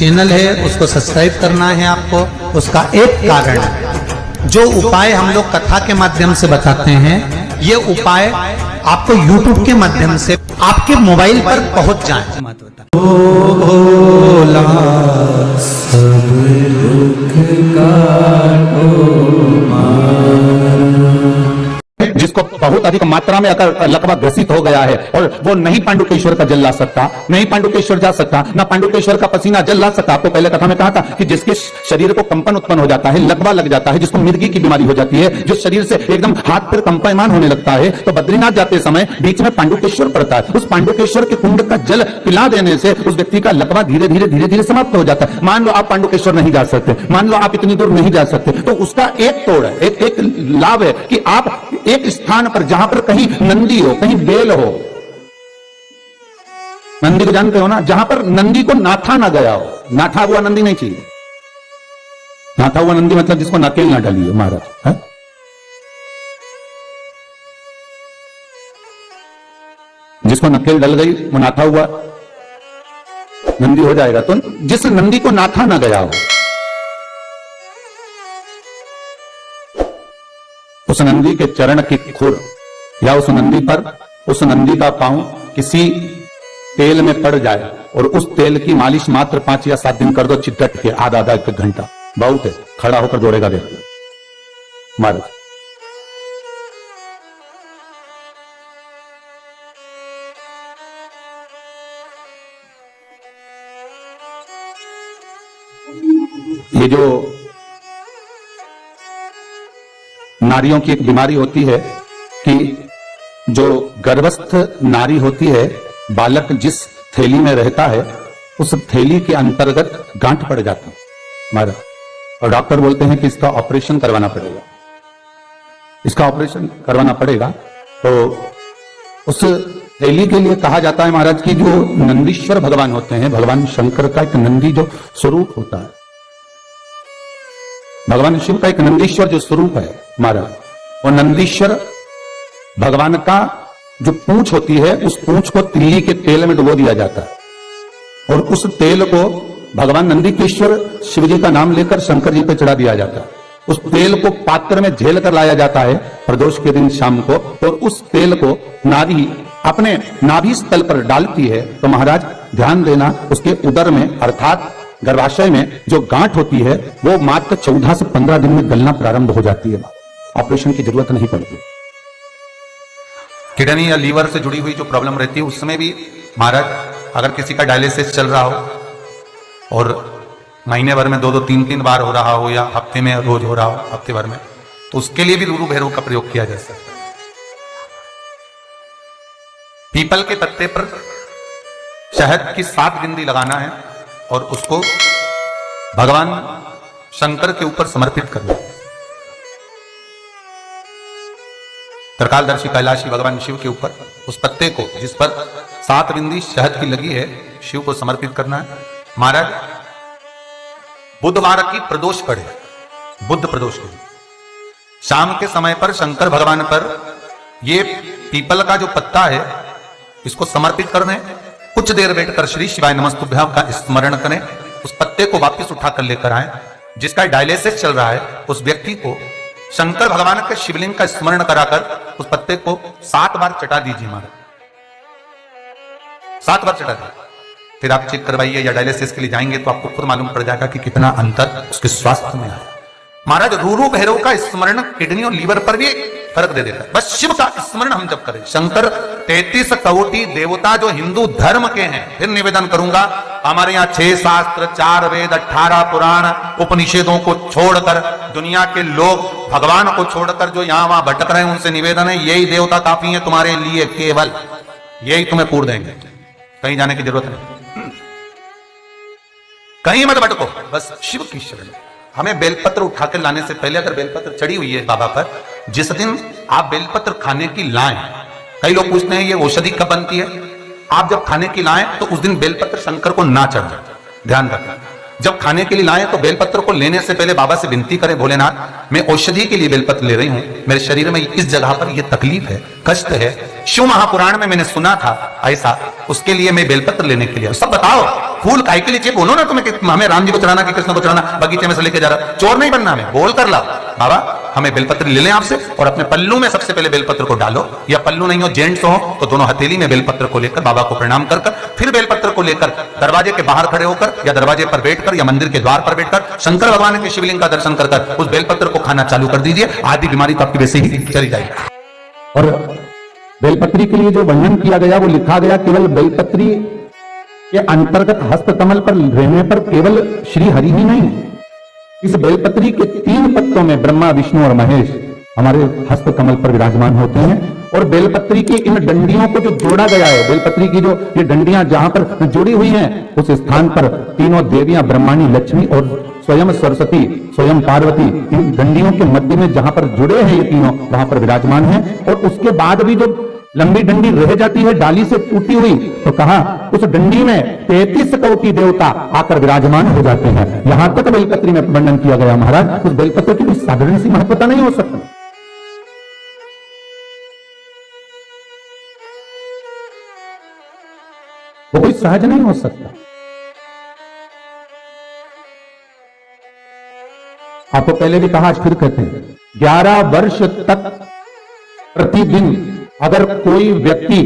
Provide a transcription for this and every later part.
Channel है उसको subscribe करना है आपको। उसका एक कारण है, जो उपाय हम लोग कथा के माध्यम से बताते हैं, ये उपाय आपको YouTube के माध्यम से आपके मोबाइल पर पहुंच जाए। भोला सब दुख जिसको बहुत अधिक मात्रा में अगर लकवा ग्रसित हो गया है और वो नहीं पांडुकेश्वर का जल ला सकता, नहीं पांडुकेश्वर जा सकता, ना पांडुकेश्वर का पसीना जल ला सकता। आपको पहले कथा में कहा था कि जिसके शरीर को कंपन उत्पन्न हो जाता है, लकवा लग जाता है, जिसको मिर्गी की बीमारी हो जाती है, जो शरीर से एकदम हाथ पर कंपायमान होने लगता है, तो बद्रीनाथ जाते समय बीच में पांडुकेश्वर पड़ता है। उस पांडुकेश्वर के कुंड का जल पिला देने से उस व्यक्ति का लकवा धीरे धीरे समाप्त हो जाता है। मान लो आप पांडुकेश्वर नहीं जा सकते, मान लो आप इतनी दूर नहीं जा सकते, तो उसका एक तोड़ है, एक लाभ है कि आप एक स्थान पर जहां पर कहीं नंदी हो, कहीं बेल हो, नंदी को जानते हो ना, जहां पर नंदी को नाथा ना गया हो, नाथा हुआ नंदी नहीं चाहिए। नाथा हुआ नंदी मतलब जिसको नकेल ना डाली हो महाराज है? जिसको नकेल डल गई वो नाथा हुआ नंदी हो जाएगा। तो जिस नंदी को नाथा ना गया हो, उस नंदी के चरण की खुर या उस नंदी पर उस नंदी का पांव किसी तेल में पड़ जाए और उस तेल की मालिश मात्र 5 या 7 दिन कर दो, चिटट के आधा 1 घंटा बहुत है, खड़ा होकर दौड़ेगा व्यक्ति महाराज। ये जो नारियों की एक बीमारी होती है कि जो गर्भस्थ नारी होती है, बालक जिस थैली में रहता है उस थैली के अंतर्गत गांठ पड़ जाता है महाराज, और डॉक्टर बोलते हैं कि इसका ऑपरेशन करवाना पड़ेगा, इसका ऑपरेशन करवाना पड़ेगा। तो उस थैली के लिए कहा जाता है महाराज कि जो नंदीश्वर भगवान होते हैं, भगवान शंकर का एक नंदी जो स्वरूप होता है, भगवान शिव का एक नंदीश्वर जो स्वरूप है महाराज, वो नंदीश्वर भगवान का जो पूंछ होती है, उस पूंछ को तिल्ली के तेल में डुबो दिया जाता है और उस तेल को भगवान नंदीकेश्वर शिव जी का नाम लेकर शंकर जी पे चढ़ा दिया जाता है। उस तेल को पात्र में झेल कर लाया जाता है प्रदोष के दिन शाम को, और उस तेल को नारी अपने नाभि स्थल पर डालती है। तो महाराज ध्यान देना, उसके उदर में अर्थात गर्भाशय में जो गांठ होती है वो मात्र 14 से 15 दिन में गलना प्रारंभ हो जाती है, ऑपरेशन की जरूरत नहीं पड़ती। किडनी या लीवर से जुड़ी हुई जो प्रॉब्लम रहती है उसमें भी महाराज अगर किसी का डायलिसिस चल रहा हो और महीने भर में 2-2 3-3 बार हो रहा हो या हफ्ते में रोज हो रहा हो, हफ्ते भर में, तो उसके लिए भी लूरू भैरव का प्रयोग किया जा सकता है। पीपल के पत्ते पर शहद की 7 बिंदी लगाना है और उसको भगवान शंकर के ऊपर समर्पित करना। त्रिकालदर्शी कैलाशी भगवान शिव के ऊपर उस पत्ते को, जिस पर 7 बिंदी शहद की लगी है, शिव को समर्पित करना है। महाराज बुधवार की प्रदोष पड़े, बुद्ध प्रदोष की शाम के समय पर शंकर भगवान पर ये पीपल का जो पत्ता है इसको समर्पित कर दें। कुछ देर बैठकर श्री शिवाय नमस्तुभ्याम का स्मरण करें, उस पत्ते को वापस उठाकर लेकर आए। जिसका डायलिसिस चल रहा है उस व्यक्ति को शंकर भगवान के शिवलिंग का स्मरण कराकर उस पत्ते को 7 बार चटा दीजिए महाराज, 7 बार चटा दीजिए। फिर आप चेक करवाइए या डायलिसिस के लिए जाएंगे तो आपको खुद मालूम पड़ जाएगा कि कितना अंतर उसके स्वास्थ्य में है। महाराज रूरू भैरव का स्मरण किडनी और लीवर पर भी फर्क दे देता है। बस शिव का स्मरण हम जब करें, शंकर 33 करोड़ देवता जो हिंदू धर्म के हैं, फिर निवेदन करूंगा हमारे यहाँ 6 शास्त्र, 4 वेद, 18 पुराण, उपनिषदों को छोड़कर दुनिया के लोग भगवान को छोड़कर जो यहाँ वहां भटक रहे हैं, उनसे निवेदन है यही देवता काफी है तुम्हारे लिए, केवल यही तुम्हें पूर्ण देंगे, कहीं जाने की जरूरत नहीं, कहीं मत भटको, बस शिव की शरण। हमें बेलपत्र उठाकर लाने से पहले, अगर बेलपत्र चढ़ी हुई है बाबा पर, जिस दिन आप बेलपत्र खाने की लाएं, कई लोग पूछते हैं ये औषधि कब बनती है, आप जब खाने की लाएं तो उस दिन बेलपत्र शंकर को ना चढ़ाएं, ध्यान रखना। जब खाने के लिए लाएं तो बेलपत्र को लेने से पहले बाबा से विनती करें, भोलेनाथ मैं औषधि के लिए बेलपत्र ले रही हूं, मेरे शरीर में इस जगह पर यह तकलीफ है, कष्ट है, शिव महापुराण में मैंने सुना था ऐसा, उसके लिए मैं बेलपत्र लेने के लिए। सब बताओ फूल काय के लिए चाहिए, बोलो ना तुम्हें कि हमें राम जी को चढ़ाना कि कृष्ण को चढ़ाना, बगीचे में से लेके जा रहा, चोर नहीं बनना, हमें बोल कर लाओ बाबा हमें बेलपत्र ले लें आपसे, और अपने पल्लू में सबसे पहले बेलपत्र को डालो, या पल्लू नहीं हो जेंट्स हो तो दोनों हथेली में बेलपत्र को लेकर बाबा को प्रणाम कर फिर बेलपत्र को लेकर दरवाजे के बाहर खड़े होकर या दरवाजे पर बैठकर या मंदिर के द्वार पर बैठकर शंकर भगवान के शिवलिंग का दर्शन कर उस बेलपत्र को खाना चालू कर दीजिए, आदि बीमारी तो आपकी वैसे ही चली जाएगी। और बेलपत्री के लिए जो वर्णन किया गया वो लिखा गया, केवल बेलपत्री के अंतर्गत हस्तकमल पर रहने पर केवल श्री हरि ही नहीं, इस बेलपत्री के 3 पत्तों में ब्रह्मा विष्णु और महेश हमारे हस्तकमल पर विराजमान होते हैं। और बेलपत्री की इन डंडियों को जो जोड़ा गया है, बेलपत्री की जो ये डंडियां जहां पर जुड़ी हुई हैं, उस स्थान पर तीनों देवियां ब्रह्माणी, लक्ष्मी और स्वयं सरस्वती, स्वयं पार्वती इन डंडियों के मध्य में जहां पर जुड़े हैं ये तीनों, वहां पर विराजमान हैं। और उसके बाद भी जो लंबी डंडी रह जाती है डाली से टूटी हुई, तो कहा उस डंडी में 33 कोटि देवता आकर विराजमान हो जाते हैं। यहां तक बेलपत्री में वर्णन किया गया। महाराज उस बेलपत्र की कोई साधारण सी महत्वता नहीं हो सकती। वो कोई सहज नहीं हो सकता। आपको पहले भी कहा, आज फिर कहते हैं, 11 वर्ष तक प्रतिदिन अगर कोई व्यक्ति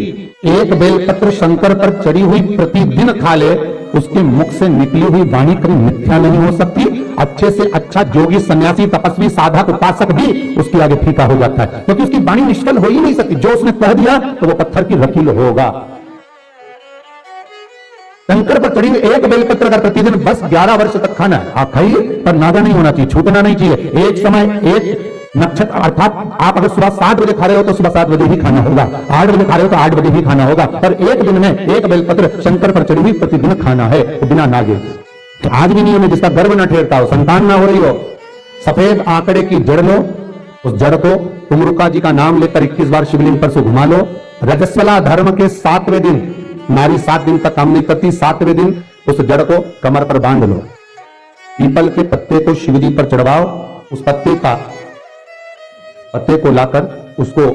एक बेलपत्र शंकर पर चढ़ी हुई प्रतिदिन खा ले, उसके मुख से निकली हुई वाणी कभी मिथ्या नहीं हो सकती। अच्छे से अच्छा जोगी, सन्यासी, तपस्वी, साधक, उपासक भी उसके आगे फीका हो जाता है, क्योंकि उसकी वाणी निष्फल हो ही नहीं सकती। जो उसने कह दिया तो वो पत्थर की लकीर होगा। शंकर पर चढ़ी हुई एक बेलपत्र का प्रतिदिन बस 11 वर्ष तक खाना है। आप खाइए, पर नागा नहीं होना चाहिए, छूटना नहीं चाहिए। एक समय एक नक्षत्र, अर्थात आप अगर सुबह 7 बजे खा रहे हो तो सुबह 7 बजे ही खाना होगा, 8 बजे खा रहे हो तो 8 बजे ही खाना होगा, पर एक दिन में एक बेलपत्र शंकर पर चढ़ी हुई प्रतिदिन खाना है, बिना नागे। तो आज भी नियम है, जिसका गर्भ न ठेरता हो, संतान ना हो रही हो, सफेद आंकड़े की जड़ लो, उस जड़ को तुमरुका जी का नाम लेकर 21 बार शिवलिंग पर से घुमा लो। रजस्वला धर्म के 7वें दिन, नारी 7 दिन तक काम नहीं करती, 7वें दिन उस जड़ को कमर पर बांध लो। पीपल के पत्ते को शिवजी पर चढ़वाओ, उस पत्ते को लाकर उसको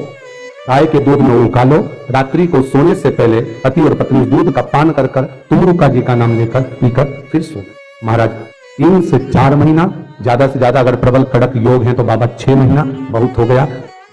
गाय के दूध में उकालो। रात्रि को सोने से पहले पति और पत्नी दूध का पान कर तुमरुका जी का नाम लेकर पीकर फिर सो। महाराज 3 से 4 महीना, ज्यादा से ज्यादा अगर प्रबल कड़क योग है तो बाबा 6 महीना बहुत हो गया।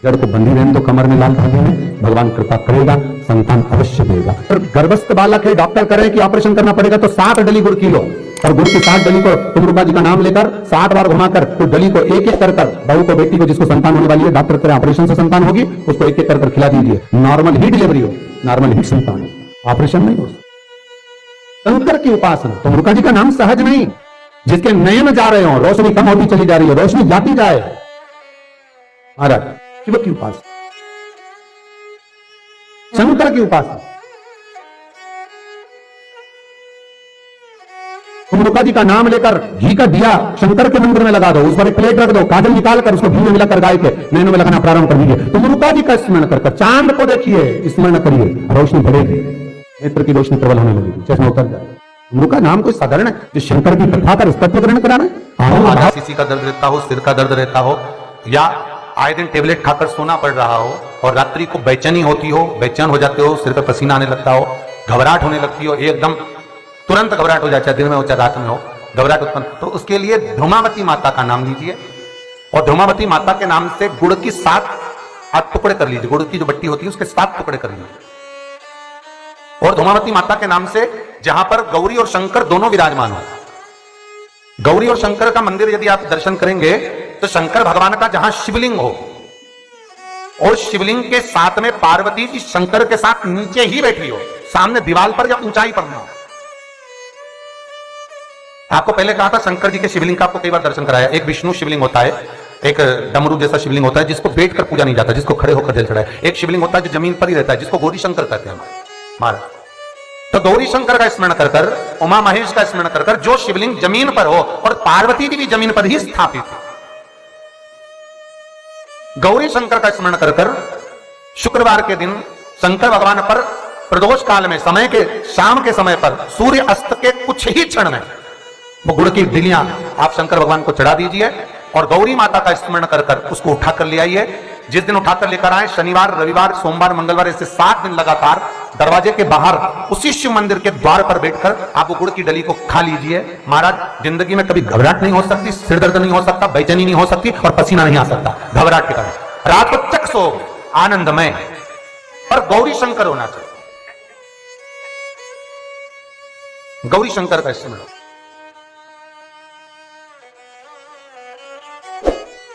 जड़ को बंधी रहने तो कमर में लाल धागे में, भगवान कृपा करेगा, संतान अवश्य देगा। और गर्भस्थ बालक है, डॉक्टर कहे कि ऑपरेशन करना पड़ेगा तो 7 डली गुड़ की लो, और गुड़ की 7 डली को तुमरुका जी का नाम लेकर 7 बार घुमाकर तो डली को एक एक कर बहू को, बेटी को, जिसको संतान होने वाली है, डॉक्टर करे ऑपरेशन से संतान होगी, उसको एक एक कर खिला दीजिए। नॉर्मल ही डिलीवरी हो, नॉर्मल ही संतान हो, ऑपरेशन नहीं हो। शंकर की उपासना, तुमरुका जी का नाम सहज नहीं। जिसके नयन जा रहे हो, रोशनी कम होती चली जा रही है, रोशनी जाती जाए। महाराज शिव की उपासना, शंकर की उपासना। तुमरुका जी का नाम लेकर घी का दिया शंकर के मंदिर में लगा दो, उस पर एक प्लेट रख दो, काजल निकाल कर उसको घी में मिलाकर गाय के नैनों में लगाना प्रारंभ कर दीजिए। तुमरुका जी का स्मरण कर चांद को देखिए, स्मरण करिए, रोशनी बढ़ेगी, नेत्र की रोशनी प्रबल होने लगेगी, चश्मा उतर जाए। तुमरुका नाम कोई साधारण है जो शंकर की कथा का स्तुति ग्रहण करा रहे हैं। किसी का दर्द रहता हो, सिर का दर्द रहता हो, या आए दिन टेबलेट खाकर सोना पड़ रहा हो और रात्रि को बेचैनी होती हो, बेचैन हो जाते हो, सिर पे पसीना आने लगता हो, घबराहट होने लगती हो, एकदम तुरंत घबराहट हो जाता है, दिन में हो चाहे रात में हो, घबराहट उत्पन्न, तो उसके लिए धूमावती माता का नाम लीजिए और धूमावती माता के नाम से गुड़ की 7 टुकड़े कर लीजिए। गुड़ की जो बट्टी होती है उसके 7 टुकड़े कर लीजिए। और धूमावती माता के नाम से जहां पर गौरी और शंकर दोनों विराजमान हो, गौरी और शंकर का मंदिर यदि आप दर्शन करेंगे तो शंकर भगवान का जहां शिवलिंग हो और शिवलिंग के साथ में पार्वती जी शंकर के साथ नीचे ही बैठी हो, सामने दीवार पर या ऊंचाई पर ना हो। आपको पहले कहा था शंकर जी के शिवलिंग का आपको कई बार दर्शन कराया। एक विष्णु शिवलिंग होता है, एक डमरू जैसा शिवलिंग होता है जिसको बैठकर पूजा नहीं जाता, जिसको खड़े होकर जल चढ़ाए। एक शिवलिंग होता है जो जमीन पर ही रहता है, जिसको गौरी शंकर कहते हैं महाराज। तो गौरी शंकर का स्मरण कर, उमा महेश का स्मरण कर, जो शिवलिंग जमीन पर हो, और पार्वती जी भी जमीन पर ही स्थापित है। गौरी शंकर का स्मरण कर शुक्रवार के दिन शंकर भगवान पर प्रदोष काल में, समय के शाम के समय पर, सूर्य अस्त के कुछ ही क्षण में वो गुड़ की डिलियां आप शंकर भगवान को चढ़ा दीजिए और गौरी माता का स्मरण कर कर उसको उठाकर ले आइए। जिस दिन उठाकर लेकर आए, शनिवार, रविवार, सोमवार, मंगलवार, ऐसे 7 दिन लगातार दरवाजे के बाहर उसी शिव मंदिर के द्वार पर बैठकर आप वो गुड़ की डली को खा लीजिए। महाराज, जिंदगी में कभी घबराहट नहीं हो सकती, सिर दर्द नहीं हो सकता, बेचैनी नहीं हो सकती और पसीना नहीं आ सकता घबराहट के कारण। रात को चक सो, आनंदमय, पर गौरी शंकर होना चाहिए। गौरी शंकर का स्मरण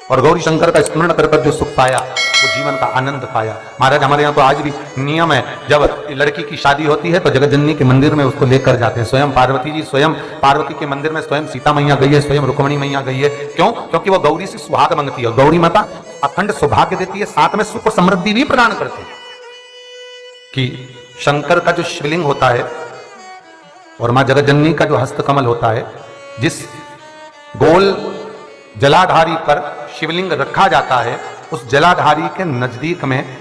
और गौरी शंकर का स्मरण कर कर जो सुख पाया, वो जीवन का आनंद पाया। महाराज, हमारे यहाँ तो आज भी नियम है, जब लड़की की शादी होती है तो जगतजननी के मंदिर में उसको लेकर जाते हैं। स्वयं पार्वती जी, स्वयं पार्वती के मंदिर में स्वयं सीता मैया गई है, स्वयं रुक्मणी मैया गई है। क्यों? क्योंकि वो गौरी से सुहाग मांगती है। गौरी माता अखंड सौभाग्य देती है, साथ में सुख और समृद्धि भी प्रदान करती है। कि शंकर का जो शिवलिंग होता है और मां जगतजननी का जो हस्तकमल होता है, जिस गोल जलाधारी पर शिवलिंग रखा जाता है, उस जलाधारी के नजदीक में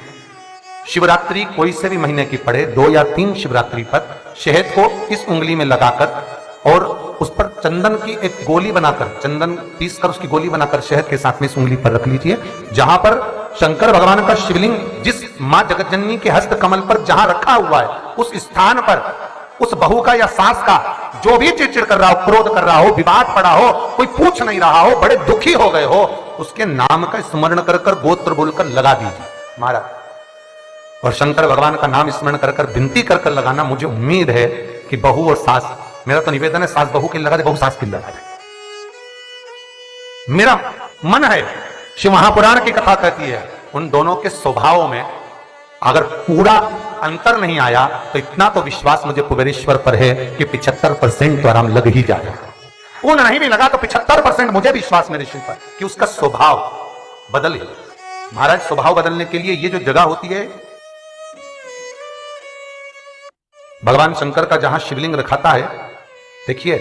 शिवरात्रि कोई से भी महीने की पड़े, 2 या 3 शिवरात्रि पर शहद को इस उंगली में लगाकर और उस पर चंदन की एक गोली बनाकर, चंदन पीसकर उसकी गोली बनाकर शहद के साथ में इस उंगली पर रख लीजिए। जहां पर शंकर भगवान का शिवलिंग जिस मां जगतजननी के हस्त कमल पर जहां रखा हुआ है, उस स्थान पर उस बहू का या सास का जो भी चिड़चिड़ कर रहा हो, क्रोध कर रहा हो, विवाद पड़ा हो, कोई पूछ नहीं रहा हो, बड़े दुखी हो गए हो, उसके नाम का स्मरण कर कर, गोत्र बोलकर लगा दीजिए महाराज। और शंकर भगवान का नाम स्मरण कर कर, विनती कर कर लगाना। मुझे उम्मीद है कि बहू और सास, मेरा तो निवेदन है, सास बहू के लगा दे, बहू सास के लगा दे। मेरा मन है, शिव महापुराण की कथा कहती है, उन दोनों के स्वभाव में अगर पूरा अंतर नहीं आया तो इतना तो विश्वास मुझे कुबेरेश्वर पर है कि 75% तो आराम लग ही जाएगा। पूर्ण नहीं भी लगा तो 75% मुझे विश्वास मेरे शिव पर कि उसका स्वभाव बदले। महाराज, स्वभाव बदलने के लिए ये जो जगह होती है, भगवान शंकर का जहां शिवलिंग रखाता है, देखिए,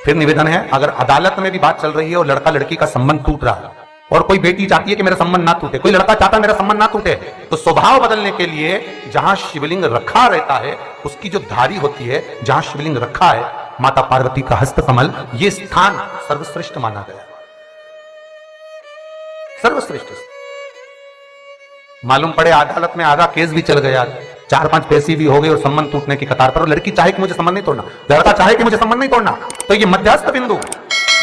फिर निवेदन है, अगर अदालत में भी बात चल रही है और लड़का लड़की का संबंध टूट रहा है और कोई बेटी चाहती है कि मेरा संबंध ना टूटे, कोई लड़का चाहता है मेरा संबंध ना टूटे, तो स्वभाव बदलने के लिए जहां शिवलिंग रखा रहता है, उसकी जो धारी होती है, जहां शिवलिंग रखा है, माता पार्वती का हस्तकमल, ये स्थान सर्वश्रेष्ठ माना गया। सर्वश्रेष्ठ। मालूम पड़े अदालत में आधा केस भी चल गया, 4-5 पैसे भी हो गए और संबंध टूटने की कतार पर, और लड़की चाहे कि मुझे संबंध नहीं तोड़ना, लड़का चाहे कि मुझे संबंध नहीं तोड़ना, तो ये मध्यस्थ बिंदु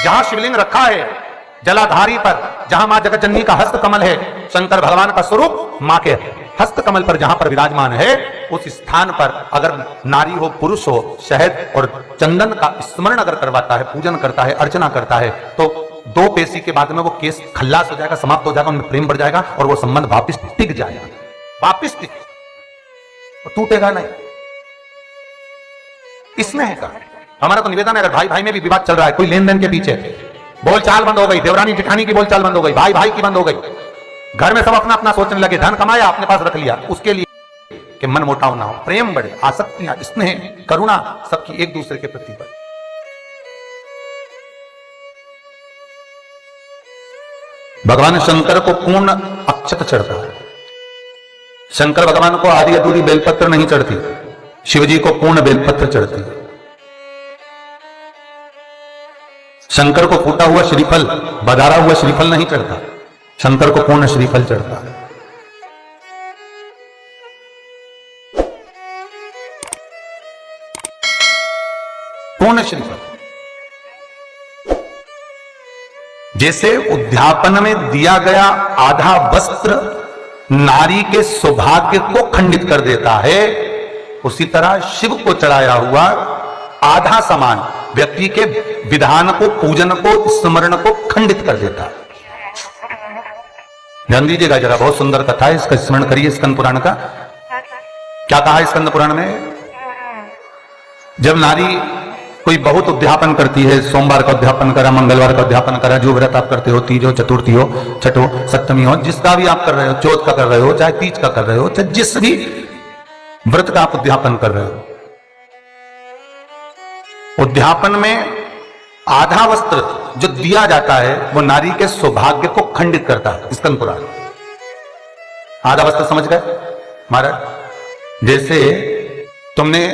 जहां शिवलिंग रखा है जलाधारी पर, जहां मां जगतजननी का हस्त कमल है, शंकर भगवान का स्वरूप मां के हस्त कमल पर जहां पर विराजमान है, उस स्थान पर अगर नारी हो पुरुष हो, शहद और चंदन का स्मरण अगर करवाता है, पूजन करता है, अर्चना करता है, तो 2 पैसे के बाद में वो केस खल्लास हो जाएगा, समाप्त हो जाएगा, उनमें प्रेम बढ़ जाएगा और वो संबंध वापिस टिक जाएगा, वापिस टिक, टूटेगा नहीं। इसमें है का हमारा तो निवेदन है, अगर भाई भाई में भी विवाद चल रहा है, कोई लेन देन के पीछे बोलचाल बंद हो गई, देवरानी जेठानी की बोलचाल बंद हो गई, भाई भाई की बंद हो गई, घर में सब अपना अपना सोचने लगे, धन कमाया अपने पास रख लिया, उसके लिए कि मन मोटाव ना हो, प्रेम बढ़े, आसक्तियां, स्नेह, करुणा सबकी एक दूसरे के प्रति बढ़े। भगवान शंकर को पूर्ण अक्षत चढ़ता है। शंकर भगवान को आधी अधूरी बेलपत्र नहीं चढ़ती, शिवजी को पूर्ण बेलपत्र चढ़ती है। शंकर को फूटा हुआ श्रीफल, बधारा हुआ श्रीफल नहीं चढ़ता, शंकर को पूर्ण श्रीफल चढ़ता है। पूर्ण श्रीफल। जैसे उद्यापन में दिया गया आधा वस्त्र नारी के सौभाग्य को खंडित कर देता है, उसी तरह शिव को चढ़ाया हुआ आधा सामान व्यक्ति के विधान को, पूजन को, स्मरण को खंडित कर देता है। ध्यान दीजिएगा जरा, बहुत सुंदर कथा है, इसका स्मरण करिए। स्कंद पुराण का क्या कहा है स्कंद पुराण में? जब नारी कोई बहुत उद्यापन करती है, सोमवार का उद्यापन करा, मंगलवार का उद्यापन करा, जो व्रत आप करते हो, तीज हो, चतुर्थी हो, छठ हो, सप्तमी हो, जिसका भी आप कर रहे हो, चौथ का कर रहे हो, चाहे तीज का कर रहे हो, चाहे जिस भी व्रत का आप उद्यापन कर रहे हो, उद्यापन में आधा वस्त्र जो दिया जाता है वो नारी के सौभाग्य को खंडित करता है। स्कंद पुराण। आधा वस्त्र समझ गए महाराज? जैसे तुमने